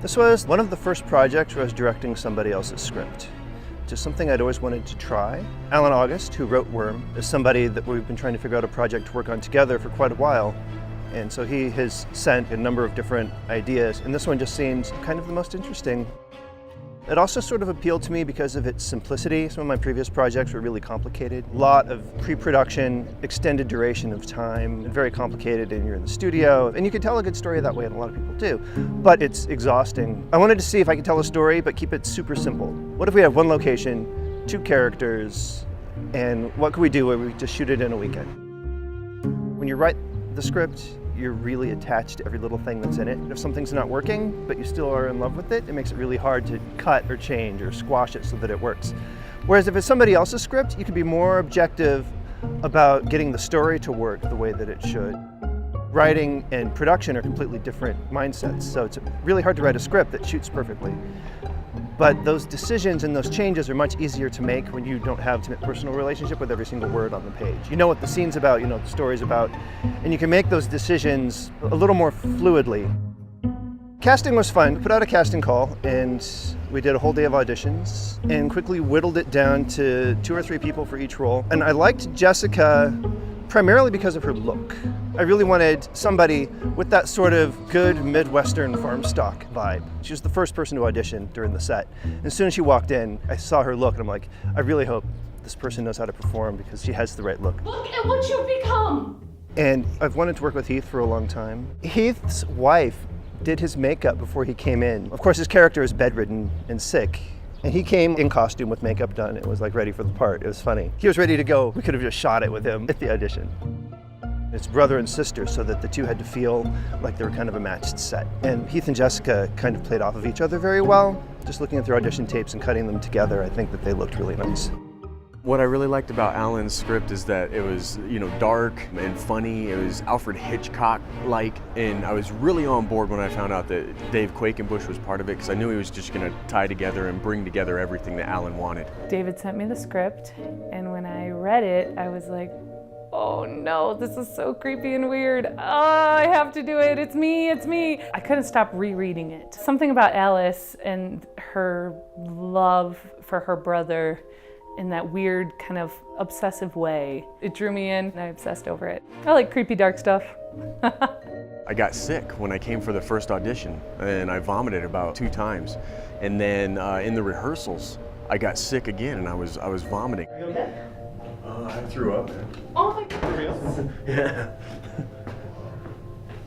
This was one of the first projects where I was directing somebody else's script. Just something I'd always wanted to try. Alan August, who wrote Worm, is somebody that we've been trying to figure out a project to work on together for quite a while. And so he has sent a number of different ideas, and this one just seems kind of the most interesting. It also sort of appealed to me because of its simplicity. Some of my previous projects were really complicated. A lot of pre-production, extended duration of time, and very complicated, and you're in the studio. And you can tell a good story that way, and a lot of people do. But it's exhausting. I wanted to see if I could tell a story, but keep it super simple. What if we have one location, two characters, and what could we do where we just shoot it in a weekend? When you write the script, you're really attached to every little thing that's in it. If something's not working, but you still are in love with it, it makes it really hard to cut or change or squash it so that it works. Whereas if it's somebody else's script, you can be more objective about getting the story to work the way that it should. Writing and production are completely different mindsets, so it's really hard to write a script that shoots perfectly. But those decisions and those changes are much easier to make when you don't have a personal relationship with every single word on the page. You know what the scene's about, you know what the story's about, and you can make those decisions a little more fluidly. Casting was fun. We put out a casting call, and we did a whole day of auditions and quickly whittled it down to 2 or 3 people for each role. And I liked Jessica primarily because of her look. I really wanted somebody with that sort of good Midwestern farm stock vibe. She was the first person to audition during the set. And as soon as she walked in, I saw her look and I'm like, I really hope this person knows how to perform because she has the right look. Look at what you've become! And I've wanted to work with Heath for a long time. Heath's wife did his makeup before he came in. Of course, his character is bedridden and sick. And he came in costume with makeup done. It was like ready for the part. It was funny. He was ready to go. We could have just shot it with him at the audition. It's brother and sister, so that the two had to feel like they were kind of a matched set. And Heath and Jessica kind of played off of each other very well. Just looking at their audition tapes and cutting them together, I think that they looked really nice. What I really liked about Alan's script is that it was, dark and funny. It was Alfred Hitchcock-like, and I was really on board when I found out that Dave Quakenbush was part of it, because I knew he was just going to tie together and bring together everything that Alan wanted. David sent me the script, and when I read it, I was like, oh no, this is so creepy and weird. Oh, I have to do it. It's me, it's me. I couldn't stop rereading it. Something about Alice and her love for her brother in that weird kind of obsessive way. It drew me in and I obsessed over it. I like creepy dark stuff. I got sick when I came for the first audition and I vomited about 2 times. And then in the rehearsals, I got sick again and I was vomiting. Are you okay? I threw up. Oh my God. Yeah.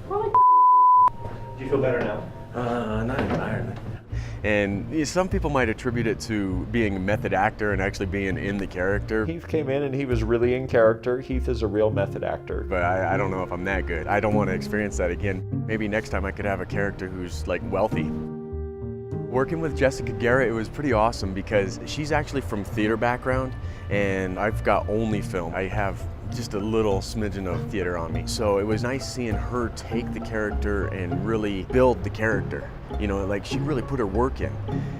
Holy Do you feel better now? Not entirely. And some people might attribute it to being a method actor and actually being in the character. Heath came in and he was really in character. Heath is a real method actor. But I don't know if I'm that good. I don't want to experience that again. Maybe next time I could have a character who's like wealthy. Working with Jessica Garrett, it was pretty awesome because she's actually from theater background and I've got only film. I have just a little smidgen of theater on me. So it was nice seeing her take the character and really build the character. Like she really put her work in.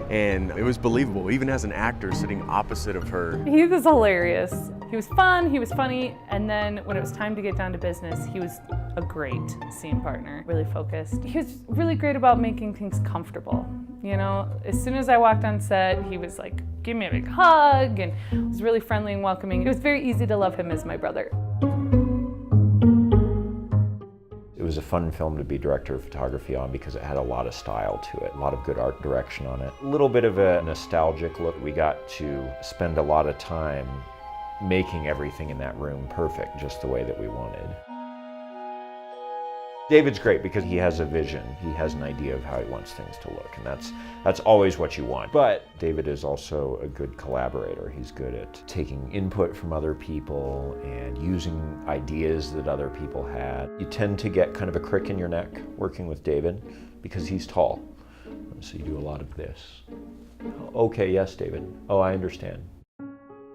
And it was believable, even as an actor sitting opposite of her. He was hilarious. He was fun, he was funny, and then when it was time to get down to business, he was a great scene partner, really focused. He was really great about making things comfortable. As soon as I walked on set, he was like, give me a big hug, and was really friendly and welcoming. It was very easy to love him as my brother. It was a fun film to be director of photography on because it had a lot of style to it, a lot of good art direction on it. A little bit of a nostalgic look. We got to spend a lot of time making everything in that room perfect, just the way that we wanted. David's great because he has a vision. He has an idea of how he wants things to look, and that's always what you want. But David is also a good collaborator. He's good at taking input from other people and using ideas that other people had. You tend to get kind of a crick in your neck working with David because he's tall. So you do a lot of this. Okay, yes, David. Oh, I understand.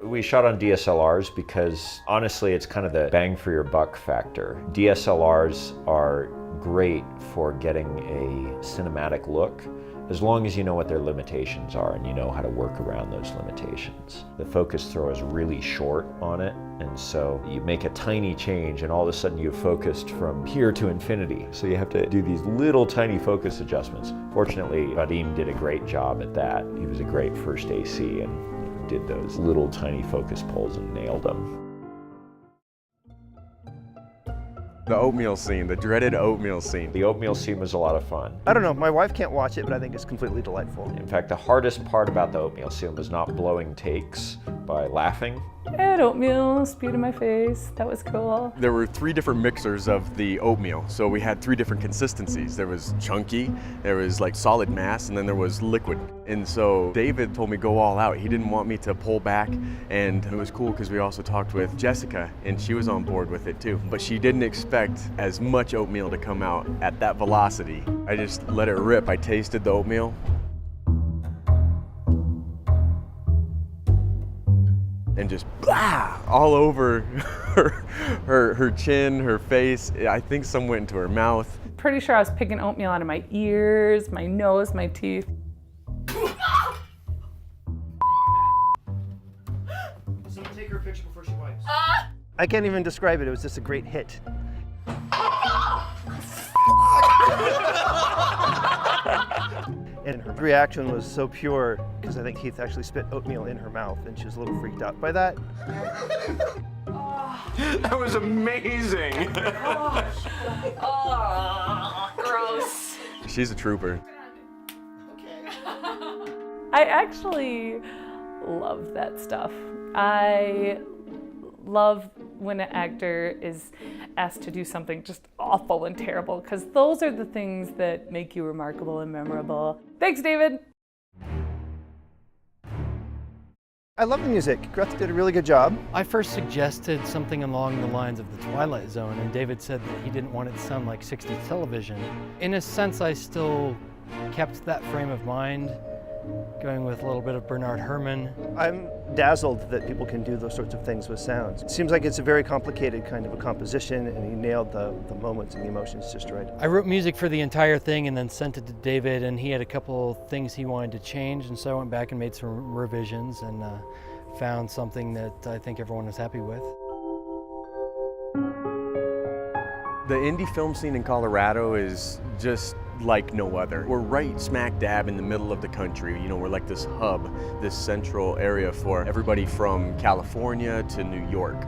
We shot on DSLRs because honestly it's kind of the bang for your buck factor. DSLRs are great for getting a cinematic look as long as you know what their limitations are and you know how to work around those limitations. The focus throw is really short on it, and so you make a tiny change and all of a sudden you've focused from here to infinity. So you have to do these little tiny focus adjustments. Fortunately, Vadim did a great job at that. He was a great first AC and did those little tiny focus pulls and nailed them. The oatmeal scene, the dreaded oatmeal scene. The oatmeal scene was a lot of fun. I don't know, my wife can't watch it, but I think it's completely delightful. In fact, the hardest part about the oatmeal scene was not blowing takes by laughing. I had oatmeal spewed in my face. That was cool. There were 3 different mixers of the oatmeal, so we had 3 different consistencies. There was chunky, there was like solid mass, and then there was liquid. And so David told me go all out. He didn't want me to pull back, and it was cool because we also talked with Jessica, and she was on board with it too. But she didn't expect as much oatmeal to come out at that velocity. I just let it rip. I tasted the oatmeal. And just blah, all over her chin, her face. I think some went into her mouth. Pretty sure I was picking oatmeal out of my ears, my nose, my teeth. Someone take her a picture before she wipes. I can't even describe it. It was just a great hit. And her reaction was so pure because I think Keith actually spit oatmeal in her mouth and she was a little freaked out by that. That was amazing. Oh, gross. She's a trooper. I actually love that stuff. I love when an actor is asked to do something just awful and terrible, because those are the things that make you remarkable and memorable. Thanks, David. I love the music. Greth did a really good job. I first suggested something along the lines of the Twilight Zone, and David said that he didn't want it to sound like 60s television. In a sense, I still kept that frame of mind, going with a little bit of Bernard Herrmann. I'm dazzled that people can do those sorts of things with sounds. It seems like it's a very complicated kind of a composition, and he nailed the moments and the emotions just right. I wrote music for the entire thing and then sent it to David, and he had a couple things he wanted to change, and so I went back and made some revisions and found something that I think everyone was happy with. The indie film scene in Colorado is just like no other. We're right smack dab in the middle of the country. You know, we're like this hub, this central area for everybody from California to New York.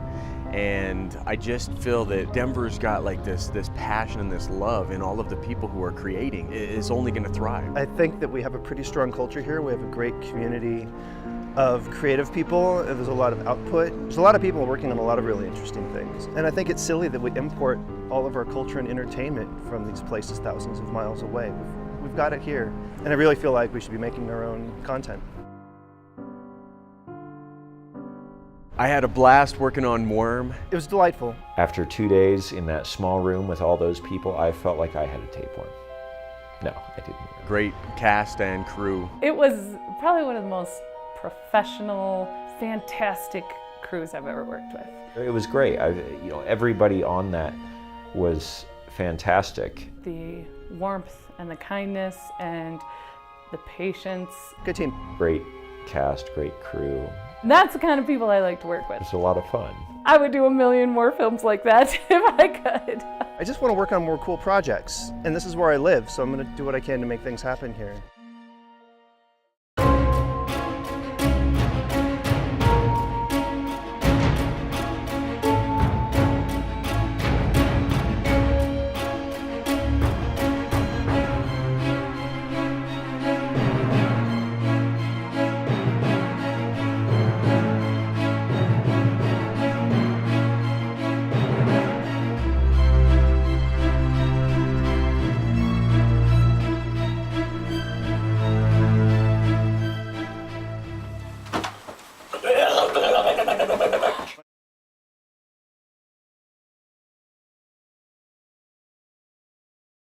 And I just feel that Denver's got like this passion and this love, and all of the people who are creating is only going to thrive. I think that we have a pretty strong culture here. We have a great community of creative people. There's a lot of output. There's a lot of people working on a lot of really interesting things. And I think it's silly that we import all of our culture and entertainment from these places thousands of miles away. We've got it here. And I really feel like we should be making our own content. I had a blast working on Worm. It was delightful. After 2 days in that small room with all those people, I felt like I had a tapeworm. No, I didn't. Great cast and crew. It was probably one of the most professional, fantastic crews I've ever worked with. It was great. Everybody on that was fantastic. The warmth and the kindness and the patience. Good team. Great cast, great crew. That's the kind of people I like to work with. It's a lot of fun. I would do a million more films like that if I could. I just want to work on more cool projects. And this is where I live, so I'm going to do what I can to make things happen here.